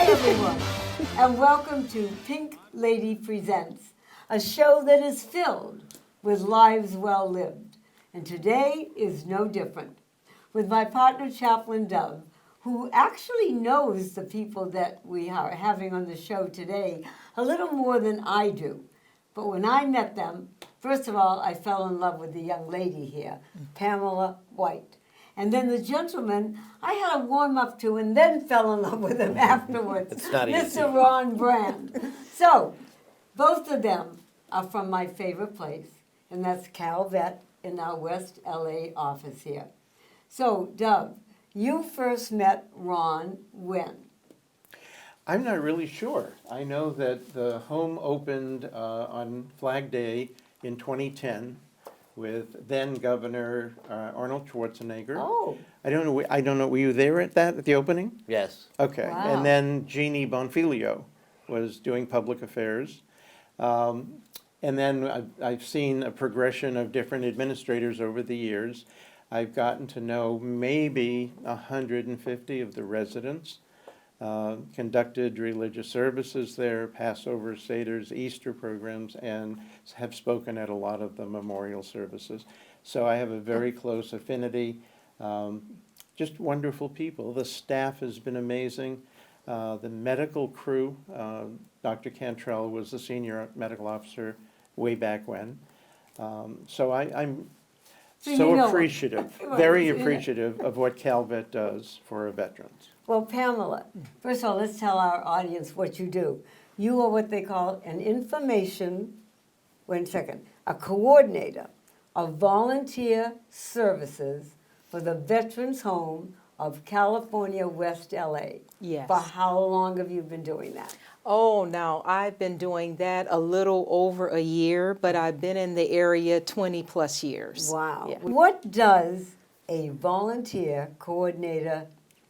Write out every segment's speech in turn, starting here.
Hi, everyone, and welcome to Pink Lady Presents, a show that is filled with lives well lived. And today is no different. With my partner, Chaplain Dove, who actually knows the people that we are having on the show today a little more than I do. But when I met them, first of all, I fell in love with the young lady here, Pamela White. And then the gentleman, I had a warm up to and then fell in love with him afterwards. It's not easy. Mr. Ron Brand. So, both of them are from my favorite place, and that's Calvet in our West LA office here. So, Dove, you first met Ron when? I'm not really sure. I know that the home opened on Flag Day in 2010 with then Governor Arnold Schwarzenegger. Oh, I don't know. Were you there at the opening? Yes. Okay. Wow. And then Jeannie Bonfilio was doing public affairs. And then I've seen a progression of different administrators over the years. I've gotten to know maybe 150 of the residents. Conducted religious services there, Passover, Seders, Easter programs, and have spoken at a lot of the memorial services. So I have a very close affinity. Just wonderful people. The staff has been amazing. The medical crew, Dr. Cantrell was the senior medical officer way back when. So I'm So you so know- appreciative, Right, very so you know- appreciative of what Calvet does for our veterans. well, Pamela, first of all, let's tell our audience what you do. You are what they call an information, wait a second, a coordinator of volunteer services for the Veterans Home of California, West LA. Yes. For how long have you been doing that? Oh, now I've been doing that a little over a year, but I've been in the area 20 plus years. Wow. Yeah. What does a volunteer coordinator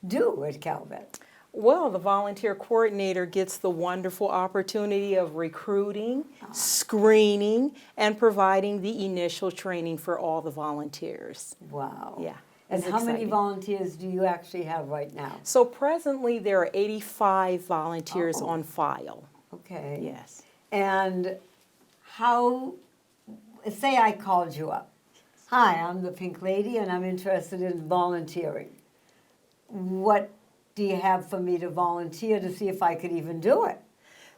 do at Calvet? Well, the volunteer coordinator gets the wonderful opportunity of recruiting, screening, and providing the initial training for all the volunteers. Wow. Yeah, And it's how many exciting. volunteers do you actually have right now? So presently, there are 85 volunteers Oh. on file. Okay. Yes. And how, say I called you up. Hi, I'm the Pink Lady and I'm interested in volunteering. What do you have for me to volunteer to see if I could even do it?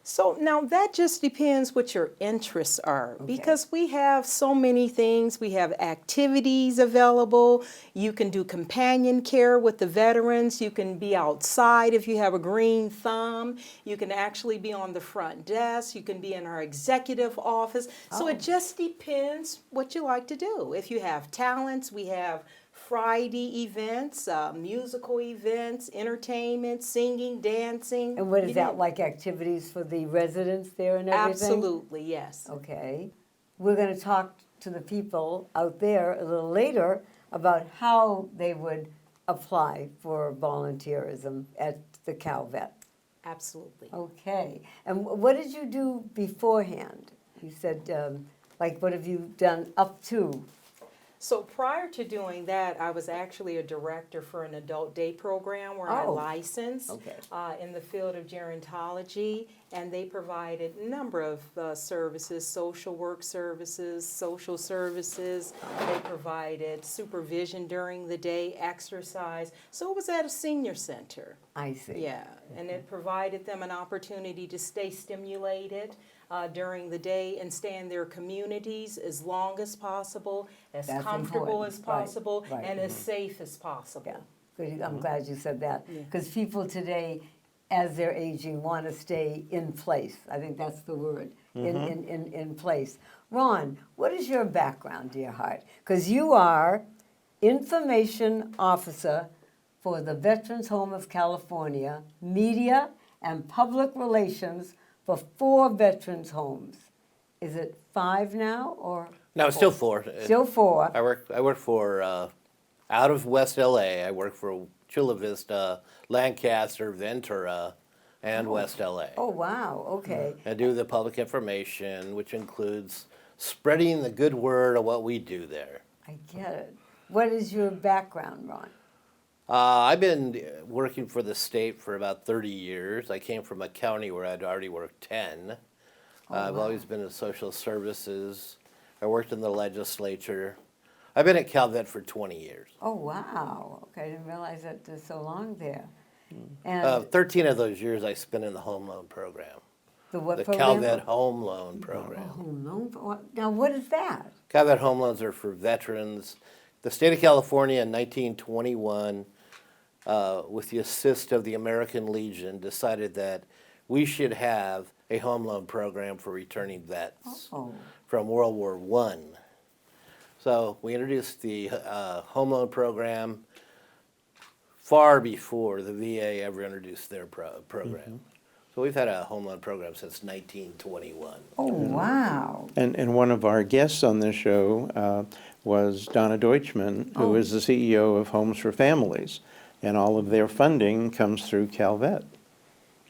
So now that just depends what your interests are, because we have so many things. We have activities available. You can do companion care with the veterans. You can be outside if you have a green thumb. You can actually be on the front desk. You can be in our executive office. So it just depends what you like to do. If you have talents, we have Friday events, musical events, entertainment, singing, dancing. And what is You that, name it. like activities for the residents there and everything? Absolutely, yes. Okay. We're going to talk to the people out there a little later about how they would apply for volunteerism at the Calvet. Absolutely. Okay. And what did you do beforehand? You said, like, what have you done up to? So prior to doing that, I was actually a director for an adult day program where I Oh, licensed okay. in the field of gerontology, and they provided a number of services, social work services, social services. They provided supervision during the day, exercise. So it was at a senior center. I see. Yeah, and it provided them an opportunity to stay stimulated during the day and stay in their communities as long as possible, as That's comfortable important. as Right, possible, right. and as safe as possible. Yeah. Good. I'm glad you said that. Because people today, as they're aging, want to stay in place. I think that's the word, in place. Ron, what is your background, dear heart? Because you are information officer for the Veterans Home of California, media and public relations for 4 veterans homes. Is it 5 now or? No, it's still 4. Still 4. I work for out of West LA. I work for Chula Vista, Lancaster, Ventura, and West LA. Oh, wow, okay. I do the public information, which includes spreading the good word of what we do there. I get it. What is your background, Ron? I've been working for the state for about 30 years. I came from a county where I'd already worked 10. I've always been in social services. I worked in the legislature. I've been at Calvet for 20 years. Oh, wow. Okay, I didn't realize that there's so long there. And 13 of those years I spent in the home loan program, the what the program? Calvet Home Loan Program. Home loan. Now, what is that? Calvet home loans are for veterans. The state of California in 1921, with the assist of the American Legion, decided that we should have a home loan program for returning vets Oh, from World War I. So we introduced the home loan program far before the VA ever introduced their program. So we've had a home loan program since 1921. oh, wow. And one of our guests on this show was Donna Deutschman, who is the CEO of Homes for Families. And all of their funding comes through Calvet.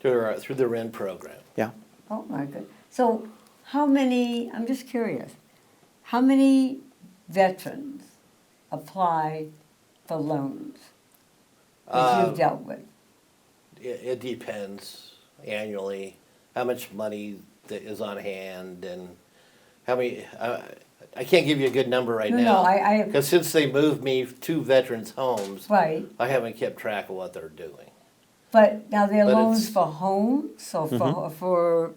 Through the REN program. Yeah. Oh, my good. So, how many, I'm just curious, how many veterans apply for loans that you've dealt with? It depends annually how much money that is on hand and how many. I can't give you a good number right No, now. I Because since they moved me to veterans' homes, right. I haven't kept track of what they're doing. But now they're But loans it's- for homes, so for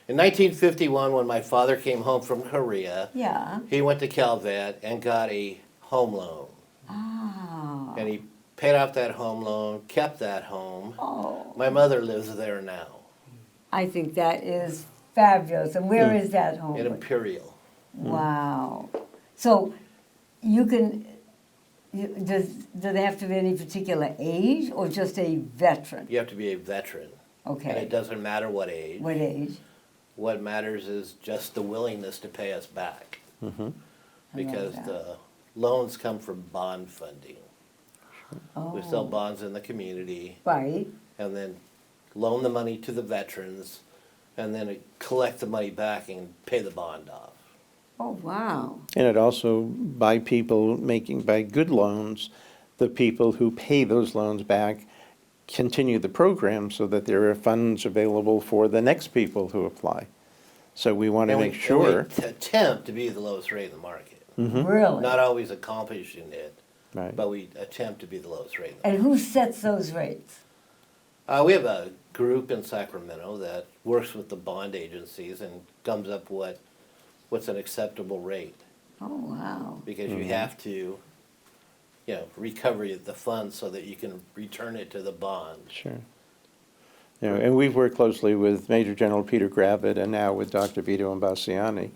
In 1951, when my father came home from Korea, yeah. he went to Calvet and got a home loan. Ah. And he paid off that home loan, kept that home. Oh, My mother lives there now, I think that is fabulous. And where is that home? in Imperial. Wow. So you can, do they have to be any particular age or just a veteran? You have to be a veteran. And Okay. it doesn't matter what age. What age? What matters is just the willingness to pay us back. Because that. the loans come from bond funding. We sell Oh, bonds in the community right. and then loan the money to the veterans and then collect the money back and pay the bond off. Oh, wow. And it also, by good loans, the people who pay those loans back continue the program so that there are funds available for the next people who apply. So we want to And make we sure. attempt to be the lowest rate in the market. Really? Not always accomplishing it, Right. but we attempt to be the lowest rate in the market. And who sets those rates? We have a group in Sacramento that works with the bond agencies and comes up with what's an acceptable rate. Oh, wow. Because you have to, recover the funds so that you can return it to the bond. Sure. And we've worked closely with Major General Peter Gravitt and now with Dr. Vito Imbasciani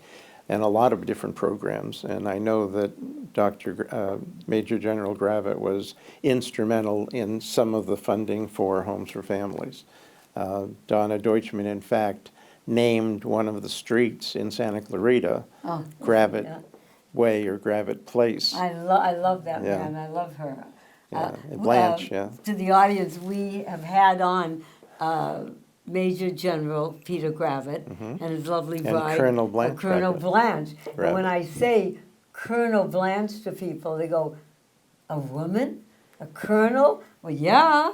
and a lot of different programs. And I know that Major General Gravitt was instrumental in some of the funding for Homes for Families. Donna Deutschman, in fact, named one of the streets in Santa Clarita Oh, Gravitt yeah. Way or Gravitt Place. I love that Yeah. man. I love her. Yeah, Blanche, yeah. To the audience, we have had on Major General Peter Gravitt and his lovely And bride. Colonel Blanche Colonel Gravitt. Blanche. And when Gravitt. I say Colonel Blanche to people, they go, a woman? A colonel? Well, yeah.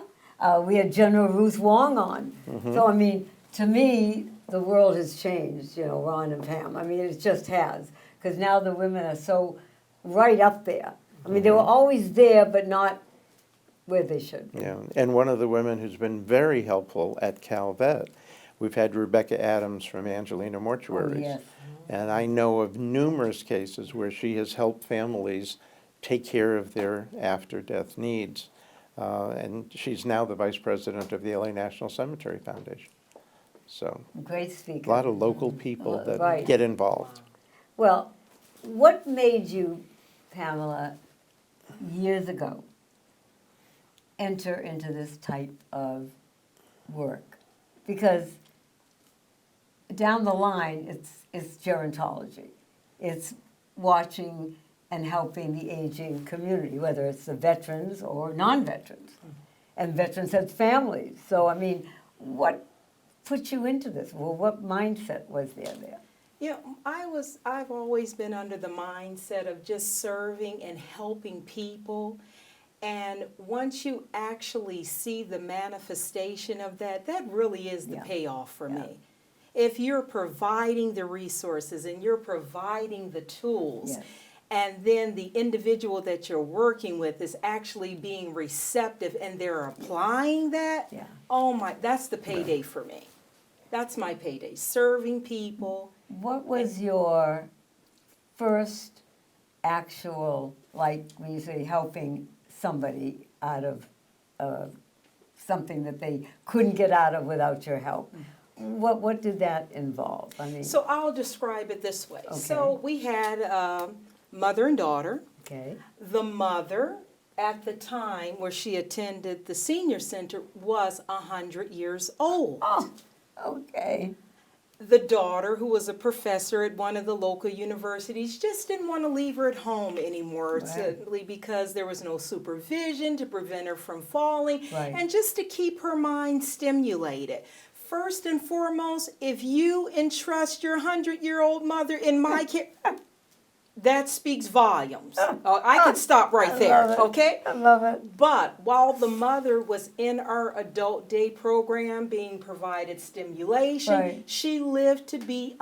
We had General Ruth Wong on. So, I mean, to me, the world has changed, Ron and Pam. I mean, it just has. Because now the women are so right up there. I mean, they were always there, but not where they should be. Yeah, and one of the women who's been very helpful at Calvet, we've had Rebecca Adams from Angelina Mortuaries. yes. And I know of numerous cases where she has helped families take care of their after-death needs. And she's now the vice president of the LA National Cemetery Foundation. So, Great a speaker. lot of local people that Right. get involved. Well, what made you, Pamela, years ago, enter into this type of work? Because down the line, it's gerontology. It's watching and helping the aging community, whether it's the veterans or non-veterans. And veterans have families. So, I mean, what put you into this? Well, what mindset was there? Yeah, I've always been under the mindset of just serving and helping people. And once you actually see the manifestation of that, that really is the Yeah. payoff for Yeah. me. If you're providing the resources and you're providing the tools, Yes. and then the individual that you're working with is actually being receptive and they're applying that, Yeah. oh my, that's the payday for me. That's my payday, serving people. What was your first actual, like when you say helping somebody out of something that they couldn't get out of without your help? What did that involve? I mean, So I'll describe it this way. Okay. So we had mother and daughter. okay, The mother, at the time where she attended the senior center, was 100 years old. oh, okay, The daughter, who was a professor at one of the local universities, just didn't want to leave her at home anymore, Right. simply because there was no supervision to prevent her from falling, Right. and just to keep her mind stimulated. First and foremost, if you entrust your 100-year-old mother in my care, that speaks volumes. I could stop right there, love it. okay? I love it. But while the mother was in our adult day program being provided stimulation, Right. she lived to be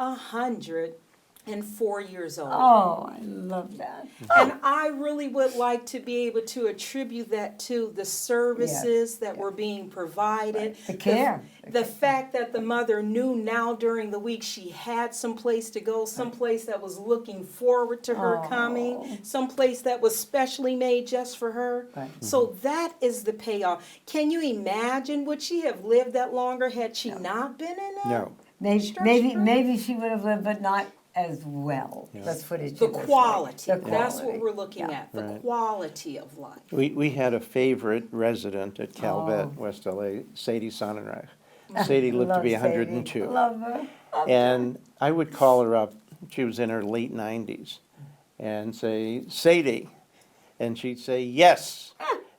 104 years old. Oh, I love that. And I really would like to be able to attribute that to the services that were being provided. The care. The fact that the mother knew now during the week she had some place to go, some place that was looking forward to her coming, some place that was specially made just for her. Right. So that is the payoff. Can you imagine, would she have lived that longer had she not been in that? No. Maybe she would have lived, but not as well. Let's put it The this way. quality, The that's what quality. we're looking Yeah. at, the Right. quality of life. We had a favorite resident at Calvet, Oh. West LA, Sadie Sonnenreich. Sadie lived to Love be Sadie. 102. Love her. And I would call her up, she was in her late 90s, and say, Sadie. And she'd say, yes.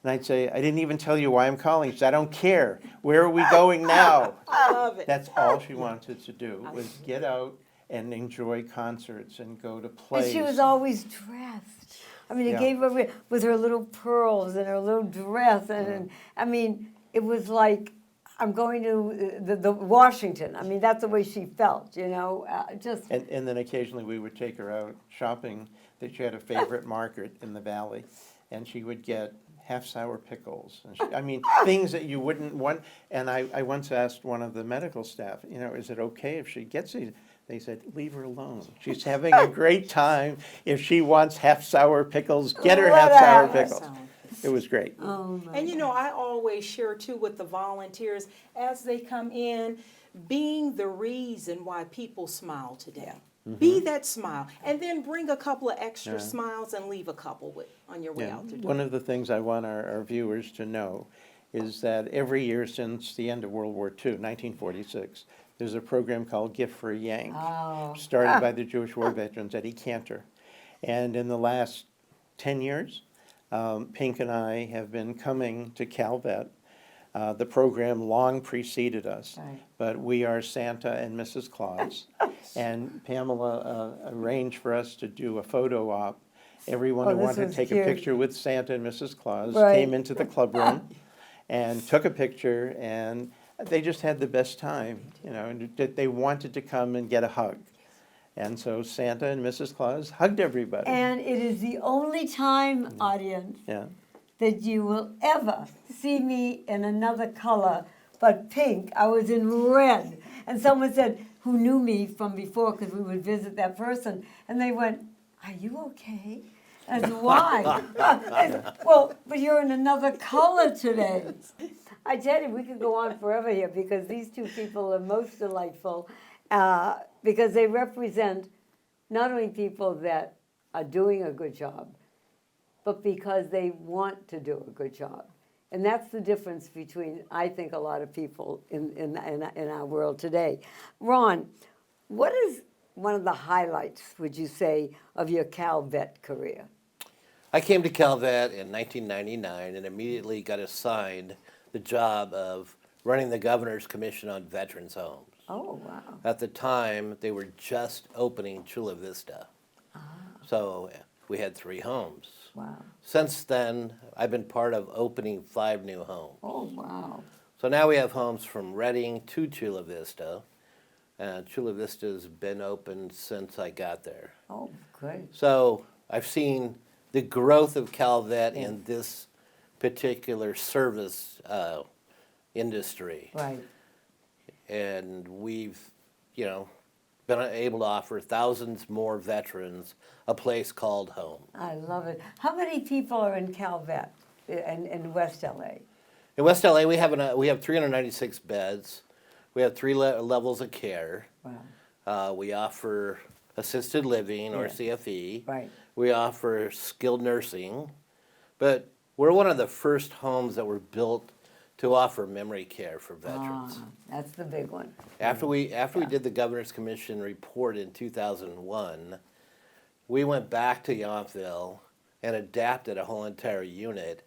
And I'd say, I didn't even tell you why I'm calling. She said, I don't care. Where are we going now? I love it. That's all she wanted to do, was get out and enjoy concerts and go to plays. And she was always dressed. I mean, it Yeah. gave her with her little pearls and her little dress, and I mean, it was like I'm going to the Washington. I mean, that's the way she felt, you know. Just And then occasionally we would take her out shopping, that she had a favorite market in the valley, and she would get half-sour pickles. And I mean, things that you wouldn't want. And I once asked one of the medical staff, you know, is it okay if she gets these? They said, leave her alone. She's having a great time. If she wants half-sour pickles, get her Let her half-sour have it. pickles. It was great. oh my. And you know, I always share too with the volunteers as they come in, being the reason why people smile today. Be that smile, and then bring a couple of extra Yeah. smiles and leave a couple on your way Yeah. out the door. One of the things I want our viewers to know is that every year since the end of World War II, 1946, there's a program called Gift for a Yank, Oh. started by the Jewish War veterans, Eddie Cantor. And in the last 10 years, Pink and I have been coming to Calvet. The program long preceded us, Right. but we are Santa and Mrs. Claus. And Pamela arranged for us to do a photo op. Everyone Oh, who this wanted to was take cute. a picture with Santa and Mrs. Claus Right. came into the club room and took a picture, and they just had the best time, you know, and they wanted to come and get a hug. And so Santa and Mrs. Claus hugged everybody. And it is the only time, audience, Yeah. that you will ever see me in another color but pink. I was in red. And someone said, who knew me from before, because we would visit that person, and they went, are you okay? And I said, why? I said, well, but you're in another color today. I tell you, we could go on forever here because these two people are most delightful because they represent not only people that are doing a good job, but because they want to do a good job. And that's the difference between, I think, a lot of people in our world today. Ron, what is one of the highlights, would you say, of your Calvet career? I came to Calvet in 1999 and immediately got assigned the job of running the Governor's Commission on Veterans Homes. Oh, wow. At the time, they were just opening Chula Vista. So we had 3 homes. Wow. Since then, I've been part of opening 5 new homes. Oh, wow. So now we have homes from Reading to Chula Vista. And Chula Vista's been open since I got there. Oh, great. So I've seen the growth of Calvet in this particular service industry. Right. And we've, been able to offer thousands more veterans a place called home. I love it. How many people are in Calvet in West LA? In West LA, we have 396 beds. We have 3 levels of care. Wow. We offer assisted living or Yeah. CFE. Right. We offer skilled nursing, but we're one of the first homes that were built to offer memory care for veterans. That's the big one. After we did the Governor's Commission report in 2001, we went back to Yountville and adapted a whole entire unit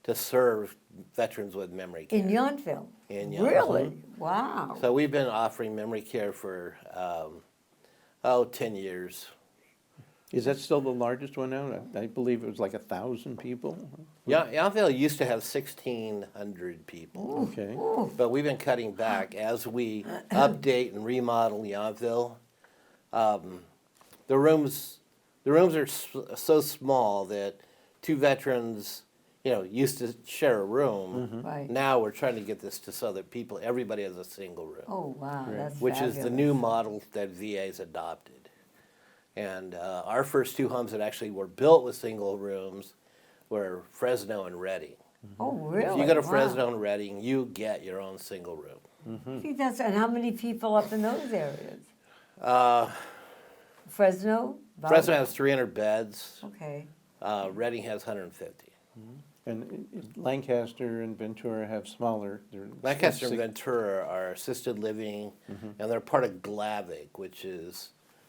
to serve veterans with memory care. In Yountville? In Yountville. Really? Wow. So we've been offering memory care for 10 years. Is that still the largest one now? I believe it was like 1,000 people. Yountville used to have 1,600 people. Okay. But we've been cutting back as we update and remodel Yountville. The rooms are so small that 2 veterans, used to share a room. Right. Now we're trying to get this so that everybody has a single room, Oh, wow. That's which is the fabulous. new model that VA's adopted. And our first 2 homes that actually were built with single rooms were Fresno and Reading. Oh, really? If you go to Wow. Fresno and Reading, you get your own single room. See, and how many people up in those areas? Uh, Fresno? About- Fresno has 300 beds. Okay. Reading has 150. And Lancaster and Ventura have smaller. they're Lancaster and six- Ventura are assisted living, and they're part of Glavic,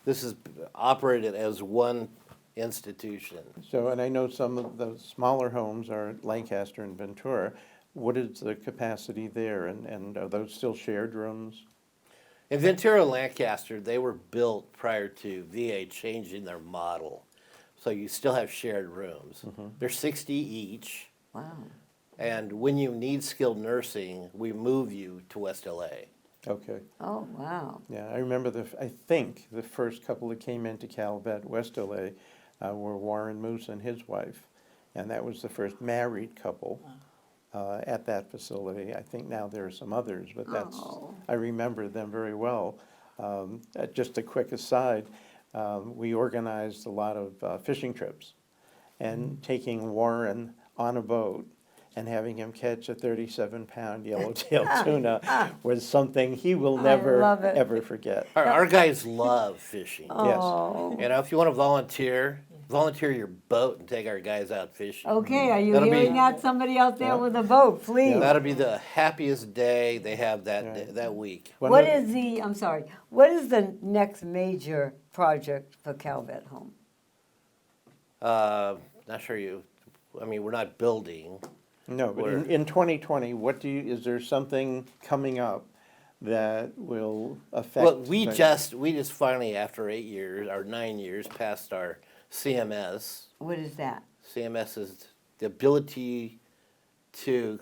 this is operated as one institution. So, and I know some of the smaller homes are at Lancaster and Ventura. What is the capacity there, and are those still shared rooms? In Ventura and Lancaster, they were built prior to VA changing their model. So you still have shared rooms. They're 60 each, Wow. and when you need skilled nursing, we move you to West LA. Okay, Oh, wow. yeah, I remember I think the first couple that came into Calvet, West LA, were Warren Moose and his wife. And that was the first married couple at that facility. I think now there are some others, but Oh. I remember them very well. Just a quick aside, we organized a lot of fishing trips, and taking Warren on a boat and having him catch a 37-pound yellowtail tuna was something he will never, love it. ever forget. Our guys love fishing. Oh. If you want to volunteer your boat and take our guys out fishing. Okay, are you That'll be- hearing that? Somebody out there Yeah. with a boat, please. That'll be the happiest day they have Right. that week. One What of- is I'm sorry, what is the next major project for Calvet Home? Not sure we're not building. No, but Where- in 2020, is there something coming up that will affect? Well, we just finally, after 8 years or 9 years, passed our CMS. What is that? CMS is the ability to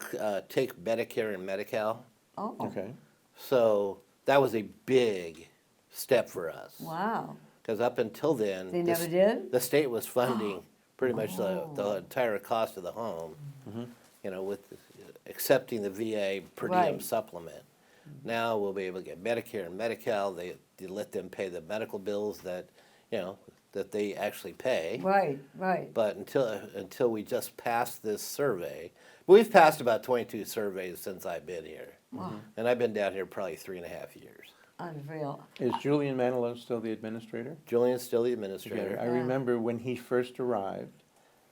take Medicare and Medi-Cal. Oh, Okay, So that was a big step for us. wow. Because up until then, They never did? the state was funding pretty much the entire cost of the home, with accepting the VA per diem Right. supplement. Now we'll be able to get Medicare and Medi-Cal. They let them pay the medical bills that they actually pay. Right, right. But until we just passed this survey, we've passed about 22 surveys since I've been here. And I've been down here probably 3.5 years. Unreal. is Julian Manilow still the administrator? Julian's still the I administrator. remember when he first arrived,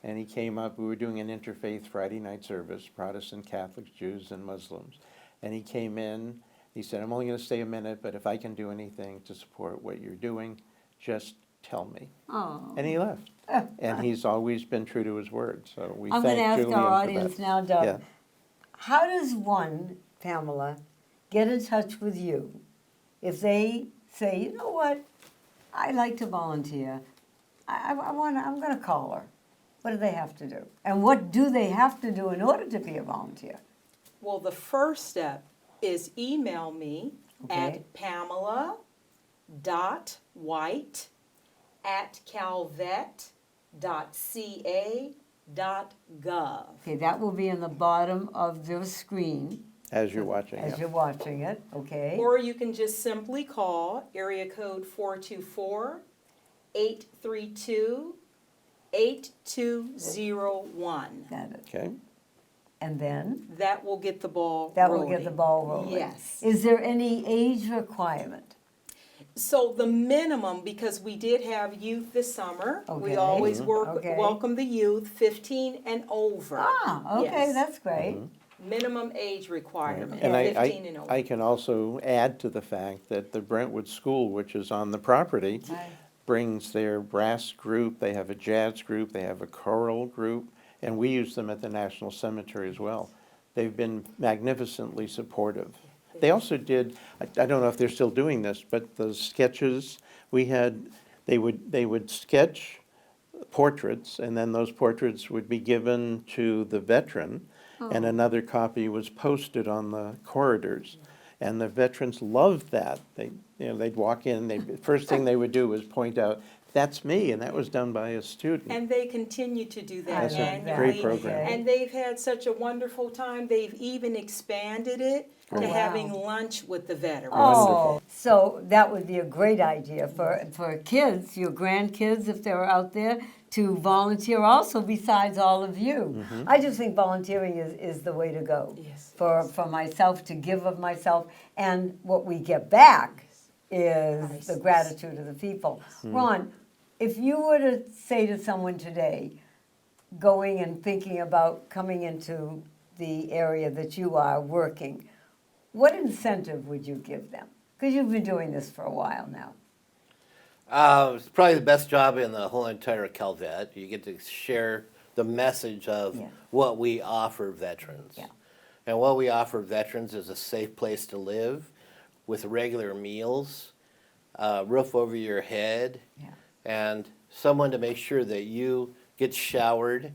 and he came up, we were doing an interfaith Friday night service, Protestant, Catholics, Jews, and Muslims. And he came in, he said, I'm only gonna stay a minute, but if I can do anything to support what you're doing, just tell me. Oh. And he left. And he's always been true to his word, so we I'm thank going to ask Julian our for audience that. now, Doug. Yeah. How does one, Pamela, get in touch with you if they say, you know what, I like to volunteer. I'm gonna call her. What do they have to do? And what do they have to do in order to be a volunteer? Well, the first step is email me Okay. at pamela.white@calvet.ca.gov. Okay, that will be in the bottom of the screen As you're watching, as yeah. you're watching it, okay? Or you can just simply call area code 424-832-8201. Got it. Okay, And then, That will get the ball that rolling. will get the ball rolling. Yes. Is there any age requirement? So the minimum, because we did have youth this summer, we Okay. always Okay. welcome the youth, 15 and over. Ah, okay, Yes. that's great. Minimum age requirement, and 15 and over. I can also add to the fact that the Brentwood School, which is on the property, Right. brings their brass group, they have a jazz group, they have a choral group, and we use them at the National Cemetery as well. They've been magnificently supportive. They also did, I don't know if they're still doing this, but the sketches, they would sketch portraits, and then those portraits would be given to the veteran, and another copy was posted on the corridors. And the veterans loved that. They'd walk in, first thing they would do was point out, that's me, and that was done by a student. And they continue to do that That's a annually. great program. And they've had such a wonderful time, they've even expanded it to wow. having lunch with the veterans. Oh, so that would be a great idea for kids, your grandkids, if they're out there, to volunteer also besides all of you. I just think volunteering is the way to go. Yes. For myself, to give of myself, and what we get back is the Priceless. gratitude of the people. Ron, if you were to say to someone today, going and thinking about coming into the area that you are working, what incentive would you give them? Because you've been doing this for a while now. It's probably the best job in the whole entire Calvet. You get to share the message of Yeah. what we offer veterans. Yeah. And what we offer veterans is a safe place to live with regular meals, roof over your head, Yeah. and someone to make sure that you get showered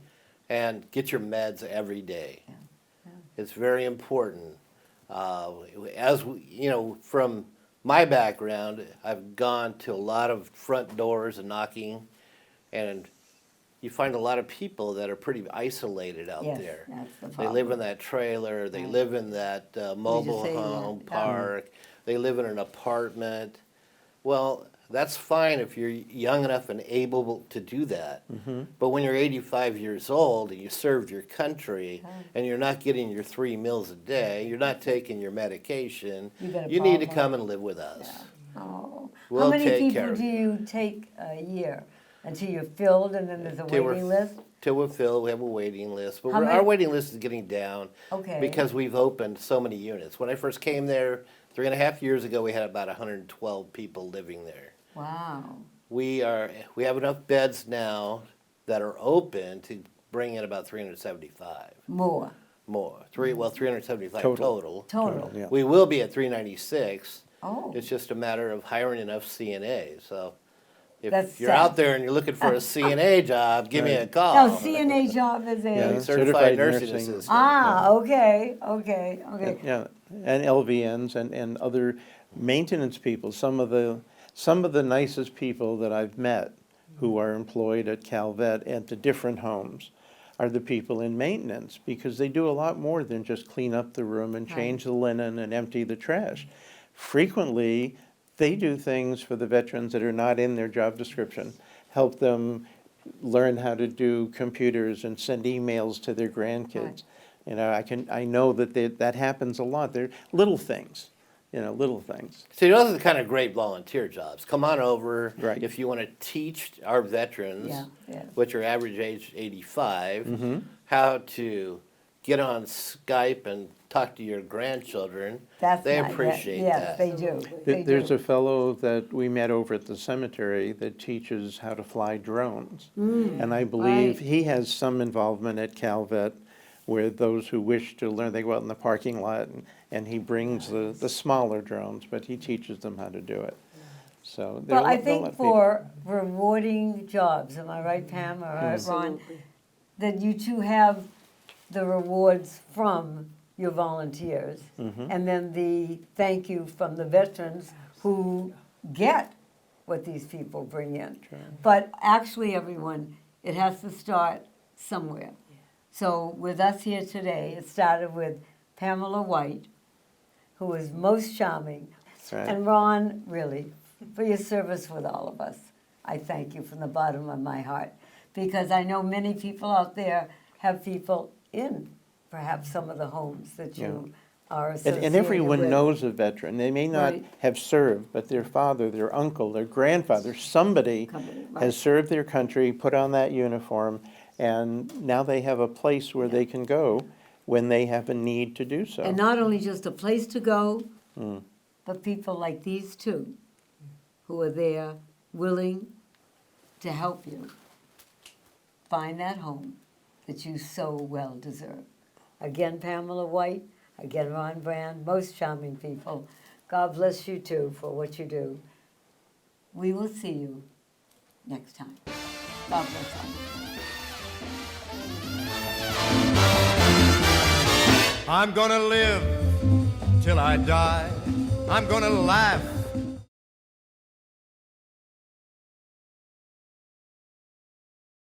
and get your meds every day. Yeah. It's very important. From my background, I've gone to a lot of front doors and knocking, and you find a lot of people that are pretty isolated out Yes, there. that's the They live problem. in that trailer, they Right. live in that mobile say that, home yeah. park, they live in an apartment. Well, that's fine if you're young enough and able to do that. But when you're 85 years old and you served your country and you're not getting your 3 meals a day, you're not taking your medication, You got a you need to problem. come and live with us. Oh. We'll How many take care people of do you take a year? Until you're filled and then there's a Till we're waiting list? Till we're filled, we have a waiting list. But How our many- waiting list is getting down Okay. because we've opened so many units. When I first came there 3.5 years ago, we had about 112 people living there. Wow. We have enough beds now that are open to bring in about 375 More, more. 375 Total. total. Yeah. We will be at 396. Oh, It's just a matter of hiring enough CNAs. So That's if you're sad. out there and you're looking for a CNA job, give me a call. now CNA job is Yeah. a, Certified nursing nursing. assistant. okay. Yeah, and LVNs and other maintenance people, some of the nicest people that I've met who are employed at Calvet and to different homes are the people in maintenance, because they do a lot more than just clean up the room and change the linen and empty the trash. Frequently, they do things for the veterans that are not in their job description, help them learn how to do computers and send emails to their grandkids. You know, I know that happens a lot. They're little things, little things. See, those are the kind of great volunteer jobs. Come on over Right. if you want to teach our veterans, Yeah, yeah. which are average age 85, Mm-hmm. how to get on Skype and talk to your grandchildren. That's They nice. appreciate Yes, that. they do. They There's do. a fellow that we met over at the cemetery that teaches how to fly drones. And I believe Right. he has some involvement at Calvet where those who wish to learn, they go out in the parking lot and he brings the smaller drones, but he teaches them how to do it. So Well, I they'll think let people- for rewarding jobs, am I right, Pam, or right, Ron? That you two have the rewards from your volunteers, and then the thank you from the veterans who get what these people bring in. But actually, everyone, it has to start somewhere. So with us here today, it started with Pamela White, who was most charming. Right. And Ron, really, for your service with all of us, I thank you from the bottom of my heart. Because I know many people out there have people in perhaps some of the homes that you are associated And everyone with. knows a veteran. They may not Right. have served, but their father, their uncle, their grandfather, somebody Right. has served their country, put on that uniform, and now they have a place where they can go when they have a need to do so. And not only just a place to go, but people like these two who are there willing to help you find that home that you so well deserve. Again, Pamela White, again, Ron Brand, most charming people. God bless you too for what you do. We will see you next time. God bless you. I'm gonna live till I die. I'm gonna laugh